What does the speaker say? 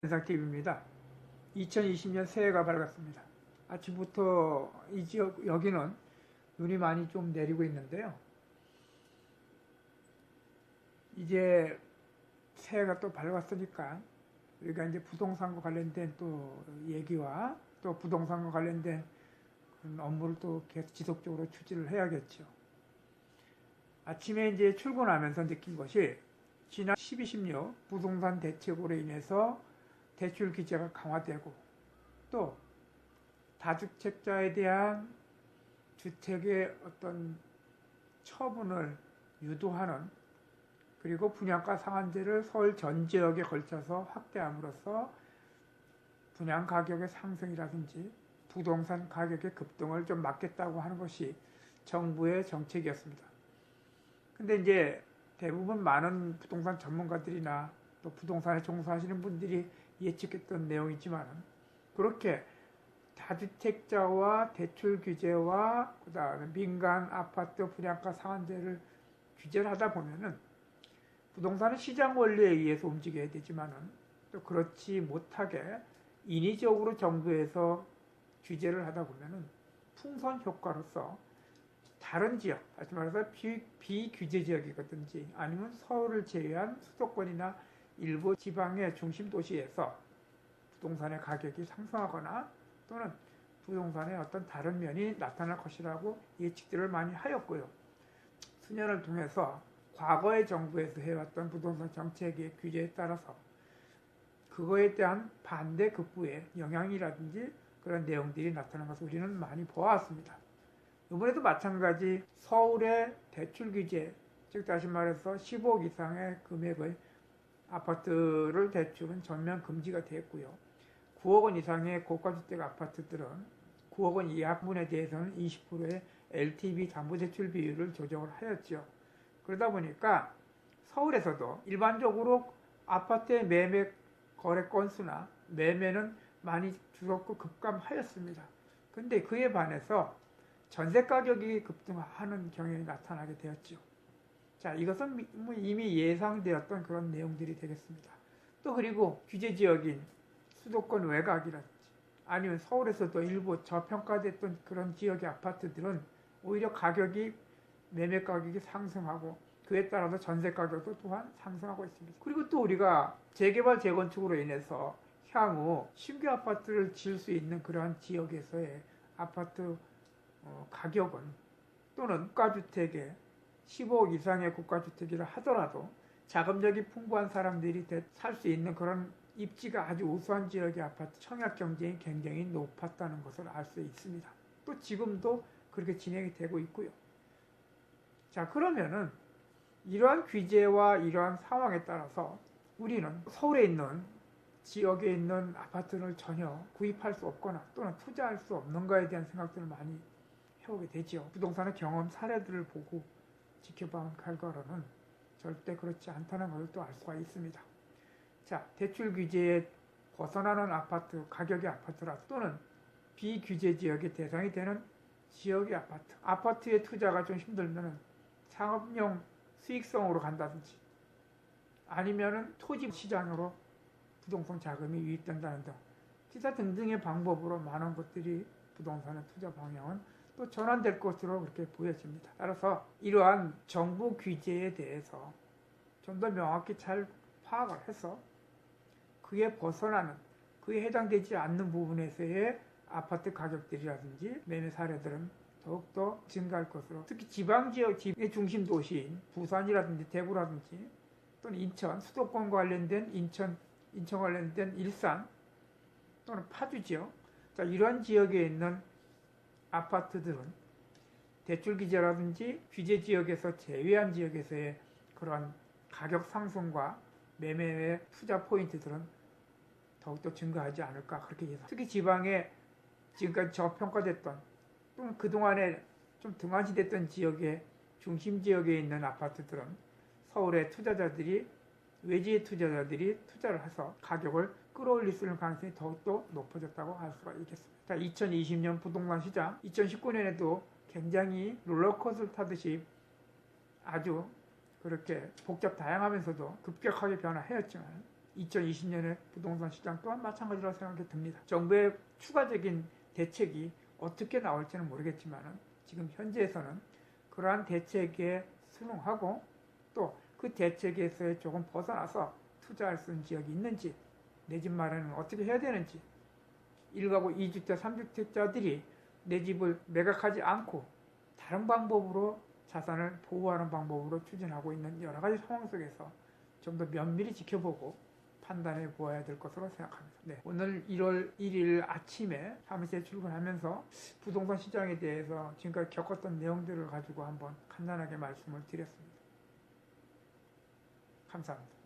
현상TV입니다. 2020년 새해가 밝았습니다. 아침부터 이 지역 여기는 눈이 많이 좀 내리고 있는데요. 이제 새해가 또 밝았으니까 우리가 이제 부동산과 관련된 또 얘기와 또 부동산과 관련된 그런 업무를 또 계속 지속적으로 추진을 해야겠죠. 아침에 이제 출근하면서 느낀 것이 지난 12.16 부동산 대책으로 인해서 대출 규제가 강화되고 또 다주택자에 대한 주택의 어떤 처분을 유도하는 그리고 분양가 상한제를 서울 전 지역에 걸쳐서 확대함으로써 분양 가격의 상승이라든지 부동산 가격의 급등을 좀 막겠다고 하는 것이 정부의 정책이었습니다. 근데 이제 대부분 많은 부동산 전문가들이나 또 부동산에 종사하시는 분들이 예측했던 내용이지만 그렇게 다주택자와 대출 규제와 그다음에 민간 아파트 분양가 상한제를 규제를 하다 보면은 부동산은 시장 원리에 의해서 움직여야 되지만은 또 그렇지 못하게 인위적으로 정부에서 규제를 하다 보면은 풍선 효과로서 다른 지역, 다시 말해서 비규제 지역이든지 아니면 서울을 제외한 수도권이나 일부 지방의 중심 도시에서 부동산의 가격이 상승하거나 또는 부동산의 어떤 다른 면이 나타날 것이라고 예측들을 많이 하였고요. 수년을 통해서 과거의 정부에서 해왔던 부동산 정책의 규제에 따라서 그거에 대한 반대 극부의 영향이라든지 그런 내용들이 나타난 것을 우리는 많이 보았습니다. 이번에도 마찬가지 서울의 대출 규제, 즉 다시 말해서 10억 이상의 금액의 아파트를 대출은 전면 금지가 됐고요. 9억 원 이상의 고가주택 아파트들은 9억 원 이하 부분에 대해서는 20%의 LTV 담보대출 비율을 조정을 하였죠. 그러다 보니까 서울에서도 일반적으로 아파트의 매매 거래 건수나 매매는 많이 줄었고 급감하였습니다. 근데 그에 반해서 전세 가격이 급등하는 경향이 나타나게 되었죠. 자, 이것은 이미 예상되었던 그런 내용들이 되겠습니다. 또 그리고 규제 지역인 수도권 외곽이라든지 아니면 서울에서도 일부 저평가됐던 그런 지역의 아파트들은 오히려 매매 가격이 상승하고 그에 따라서 전세 가격도 또한 상승하고 있습니다. 그리고 또 우리가 재개발 재건축으로 인해서 향후 신규 아파트를 지을 수 있는 그러한 지역에서의 아파트 가격은 또는 국가주택의 15억 이상의 국가주택이라 하더라도 자금력이 풍부한 사람들이 살 수 있는 그런 입지가 아주 우수한 지역의 아파트 청약 경쟁이 굉장히 높았다는 것을 알 수 있습니다. 또 지금도 그렇게 진행이 되고 있고요. 자, 그러면은 이러한 규제와 이러한 상황에 따라서 우리는 서울에 있는 지역에 있는 아파트를 전혀 구입할 수 없거나 또는 투자할 수 없는가에 대한 생각들을 많이 해오게 되죠. 부동산의 경험 사례들을 보고 지켜본 결과로는 절대 그렇지 않다는 것을 또 알 수가 있습니다. 자, 대출 규제에 벗어나는 아파트, 가격의 아파트라 또는 비규제 지역의 대상이 되는 지역의 아파트에 투자가 좀 힘들면은 상업용 수익성으로 간다든지 아니면은 토지 시장으로 부동산 자금이 유입된다는 등 기타 등등의 방법으로 많은 것들이 부동산의 투자 방향은 또 전환될 것으로 그렇게 보여집니다. 따라서 이러한 정부 규제에 대해서 좀 더 명확히 잘 파악을 해서 그에 벗어나는, 그에 해당되지 않는 부분에서의 아파트 가격들이라든지 매매 사례들은 더욱더 증가할 것으로, 특히 지방지역의 중심 도시인 부산이라든지 대구라든지 또는 인천, 수도권과 관련된 인천 관련된 일산 또는 파주 지역, 자, 이러한 지역에 있는 아파트들은 대출 규제라든지 규제 지역에서 제외한 지역에서의 그런 가격 상승과 매매의 투자 포인트들은 더욱더 증가하지 않을까 그렇게 예상. 특히 지방에 지금까지 저평가됐던 또는 그동안에 좀 등한시됐던 지역의 중심 지역에 있는 아파트들은 서울의 외지의 투자자들이 투자를 해서 가격을 끌어올릴 수 있는 가능성이 더욱더 높아졌다고 할 수가 있겠습니다. 2020년 부동산 시장, 2019년에도 굉장히 롤러코스터를 타듯이 아주 그렇게 복잡 다양하면서도 급격하게 변화하였지만 2020년에 부동산 시장 또한 마찬가지라고 생각이 듭니다. 정부의 추가적인 대책이 어떻게 나올지는 모르겠지만 지금 현재에서는 그러한 대책에 순응하고 또 그 대책에서 조금 벗어나서 투자할 수 있는 지역이 있는지, 내 집 마련은 어떻게 해야 되는지, 1가구 2주택 3주택자들이 내 집을 매각하지 않고 다른 방법으로 자산을 보호하는 방법으로 추진하고 있는 여러 가지 상황 속에서 좀 더 면밀히 지켜보고 판단해 보아야 될 것으로 생각합니다. 네, 오늘 1월 1일 아침에 사무실에 출근하면서 부동산 시장에 대해서 지금까지 겪었던 내용들을 가지고 한번 간단하게 말씀을 드렸습니다. 감사합니다.